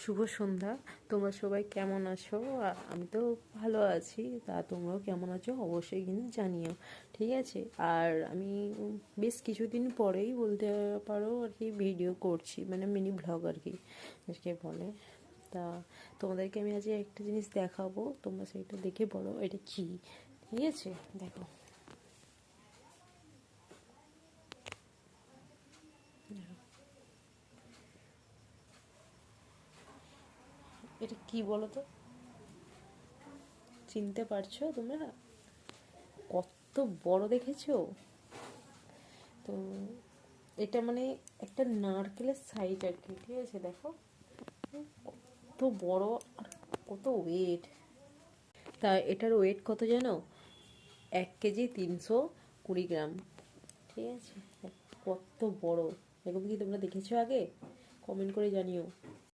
শুভ সন্ধ্যা। তোমরা সবাই কেমন আছো? আমি তো ভালো আছি, তা তোমরাও কেমন আছো অবশ্যই কিন্তু জানিও, ঠিক আছে? আর আমি বেশ কিছুদিন পরেই বলতে পারো আর কি ভিডিও করছি, মানে মিনি ব্লগ আর কি আজকে বলে। তা তোমাদেরকে আমি আজকে একটা জিনিস দেখাবো, তোমরা সেটা দেখে বলো এটা কী, ঠিক আছে? দেখো, এটা কি বলো তো, চিনতে পারছো তোমরা? কত বড় দেখেছো? তো এটা মানে একটা নারকেলের সাইজ আর কি, ঠিক আছে? দেখো কত বড় আর কত ওয়েট। তা এটার ওয়েট কত জানো? 1 কেজি 320 গ্রাম, ঠিক আছে? কত বড়, এরকম কি তোমরা দেখেছো আগে? কমেন্ট করে জানিও।